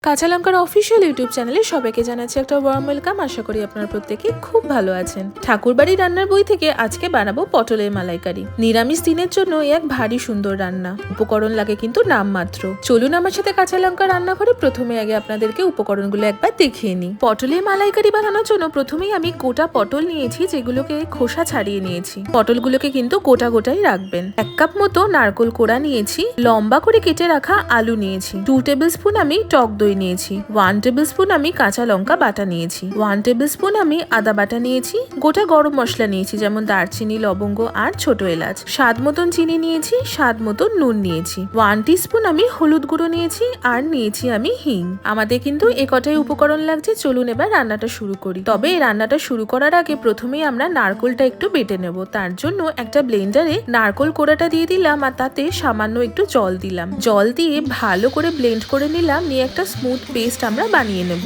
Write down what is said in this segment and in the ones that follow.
কাঁচা লঙ্কার official YouTube চ্যানেলে সবাইকে জানাচ্ছি একটা ওয়ার্ম ওয়েলকাম। আশা করি আপনারা প্রত্যেকে খুব ভালো আছেন। ঠাকুরবাড়ি রান্নার বই থেকে আজকে বানাবো পটলের মালাইকারি। নিরামিষ দিনের জন্য এক ভারী সুন্দর রান্না। উপকরণ লাগে কিন্তু নামমাত্র। চলুন আমার সাথে কাঁচা লঙ্কা রান্নাঘরে। প্রথমে আগে আপনাদেরকে উপকরণগুলো একবার দেখিয়ে নিই। পটলের মালাইকারি বানানোর জন্য প্রথমেই আমি গোটা পটল নিয়েছি, যেগুলোকে খোসা ছাড়িয়ে নিয়েছি। পটলগুলোকে কিন্তু গোটা গোটাই রাখবেন। 1 কাপ মতো নারকেল কোড়া নিয়েছি। লম্বা করে কেটে রাখা আলু নিয়েছি। 2 টেবিল স্পুন আমি টক দই নিয়েছি। 1 টেবিল স্পুন আমি কাঁচা লঙ্কা বাটা নিয়েছি। 1 টেবিল স্পুন আমি আদা বাটা নিয়েছি। গোটা গরম মশলা নিয়েছি, যেমন দারচিনি, লবঙ্গ আর ছোট এলাচ। স্বাদ মতন চিনি নিয়েছি। স্বাদ মতন নুন নিয়েছি। 1 টিস্পুন আমি হলুদ গুঁড়ো নিয়েছি। আর নিয়েছি আমি হিং। আমাদের কিন্তু এ কটাই উপকরণ লাগছে। চলুন এবার রান্নাটা শুরু করি। তবে এই রান্নাটা শুরু করার আগে প্রথমেই আমরা নারকেলটা একটু বেটে নেব। তার জন্য একটা ব্লেন্ডারে নারকেল কোড়াটা দিয়ে দিলাম, আর তাতে সামান্য একটু জল দিলাম। জল দিয়ে ভালো করে ব্লেন্ড করে নিলাম। নিয়ে একটা স্মুথ পেস্ট আমরা বানিয়ে নেব।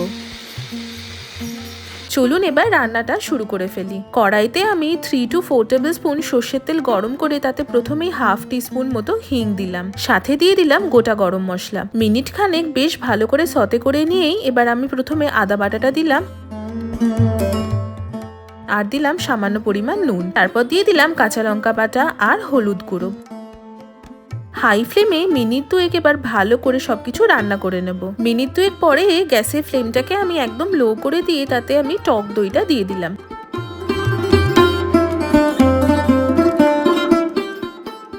চলুন এবার রান্নাটা শুরু করে ফেলি। কড়াইতে আমি 3 to 4 টেবিল স্পুন সর্ষের তেল গরম করে তাতে প্রথমেই 1/2 টিস্পুন মতো হিং দিলাম। সাথে দিয়ে দিলাম গোটা গরম মশলা। মিনিট খানেক বেশ ভালো করে সতে করে নিয়েই এবার আমি প্রথমে আদা বাটাটা দিলাম, আর দিলাম সামান্য পরিমাণ নুন। তারপর দিয়ে দিলাম কাঁচা লঙ্কা বাটা আর হলুদ গুঁড়ো। হাই ফ্লেমে মিনিট 2 এবার ভালো করে সবকিছু রান্না করে নেব। মিনিট 2 পরে গ্যাসের ফ্লেমটাকে আমি একদম লো করে দিয়ে তাতে আমি টক দইটা দিয়ে দিলাম।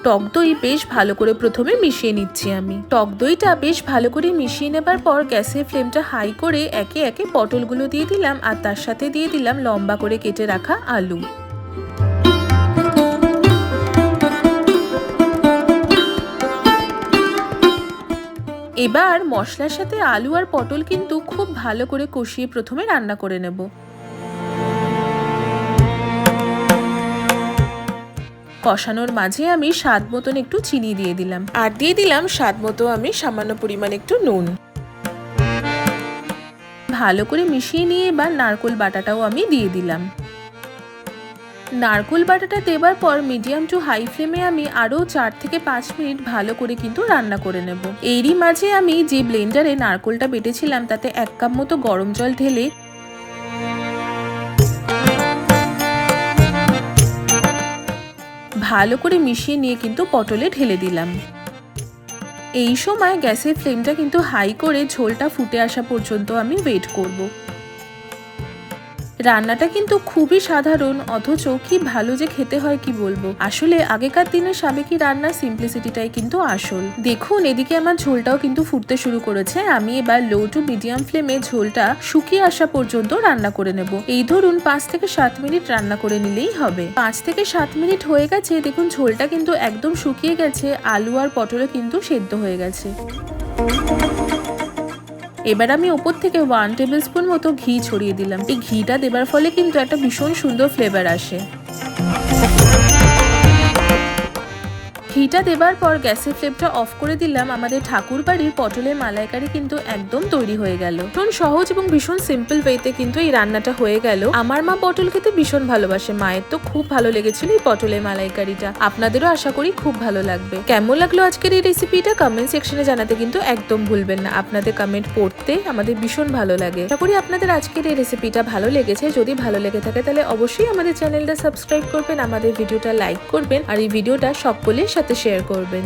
টক দই বেশ ভালো করে প্রথমে মিশিয়ে নিচ্ছি আমি। টক দইটা বেশ ভালো করে মিশিয়ে নেবার পর গ্যাসের ফ্লেমটা হাই করে একে একে পটলগুলো দিয়ে দিলাম, আর তার সাথে দিয়ে দিলাম লম্বা করে কেটে রাখা আলু। এবার মশলার সাথে আলু আর পটল কিন্তু খুব ভালো করে কষিয়ে প্রথমে রান্না করে নেব। কষানোর মাঝে আমি স্বাদ মতন একটু চিনি দিয়ে দিলাম, আর দিয়ে দিলাম স্বাদ মতো আমি সামান্য পরিমাণ একটু নুন। ভালো করে মিশিয়ে নিয়ে এবার নারকেল বাটাটাও আমি দিয়ে দিলাম। নারকেল বাটাটা দেবার পর মিডিয়াম টু হাই ফ্লেমে আমি আরও 4 থেকে 5 মিনিট ভালো করে কিন্তু রান্না করে নেব। এরই মাঝে আমি যে ব্লেন্ডারে নারকেলটা বেটেছিলাম তাতে 1 কাপ মতো গরম জল ঢেলে ভালো করে মিশিয়ে নিয়ে কিন্তু পটলে ঢেলে দিলাম। এই সময় গ্যাসের ফ্লেমটা কিন্তু হাই করে ঝোলটা ফুটে আসা পর্যন্ত আমি ওয়েট করব। রান্নাটা কিন্তু খুবই সাধারণ, অথচ কি ভালো যে খেতে হয় কি বলবো। আসলে আগেকার দিনের সাবেকি রান্নার সিম্পলিসিটিটাই কিন্তু আসল। দেখুন এদিকে আমার ঝোলটাও কিন্তু ফুটতে শুরু করেছে। আমি এবার লো টু মিডিয়াম ফ্লেমে ঝোলটা শুকিয়ে আসা পর্যন্ত রান্না করে নেব। এই ধরুন 5 থেকে 7 মিনিট রান্না করে নিলেই হবে। 5 থেকে 7 মিনিট হয়ে গেছে। দেখুন ঝোলটা কিন্তু একদম শুকিয়ে গেছে। আলু আর পটলও কিন্তু সেদ্ধ হয়ে গেছে। এবার আমি ওপর থেকে 1 টেবিল স্পুন মতো ঘি ছড়িয়ে দিলাম। এই ঘিটা দেবার ফলে কিন্তু একটা ভীষণ সুন্দর ফ্লেভার আসে। ঘিটা দেবার পর গ্যাসের ফ্লেমটা অফ করে দিলাম। আমাদের ঠাকুর বাড়ির পটলের মালাইকারি কিন্তু একদম তৈরি হয়ে গেল। ভীষণ সহজ এবং ভীষণ সিম্পল ওয়েতে কিন্তু এই রান্নাটা হয়ে গেল। আমার মা পটল খেতে ভীষণ ভালোবাসে। মায়ের তো খুব ভালো লেগেছিল এই পটলের মালাইকারিটা। আপনাদেরও আশা করি খুব ভালো লাগবে। কেমন লাগলো আজকের এই রেসিপিটা কমেন্ট সেকশনে জানাতে কিন্তু একদম ভুলবেন না। আপনাদের কমেন্ট পড়তে আমাদের ভীষণ ভালো লাগে। আশা করি আপনাদের আজকের এই রেসিপিটা ভালো লেগেছে। যদি ভালো লেগে থাকে তাহলে অবশ্যই আমাদের চ্যানেলটা সাবস্ক্রাইব করবেন, আমাদের ভিডিওটা লাইক করবেন, আর এই ভিডিওটা সকলের সাথে শেয়ার করবেন।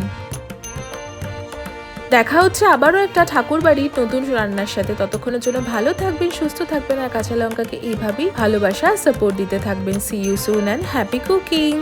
দেখা হচ্ছে আবারও একটা ঠাকুর বাড়ির নতুন রান্নার সাথে। ততক্ষণের জন্য ভালো থাকবেন, সুস্থ থাকবেন, আর কাঁচা লঙ্কাকে এইভাবেই ভালোবাসা সাপোর্ট দিতে থাকবেন। See you soon and happy cooking.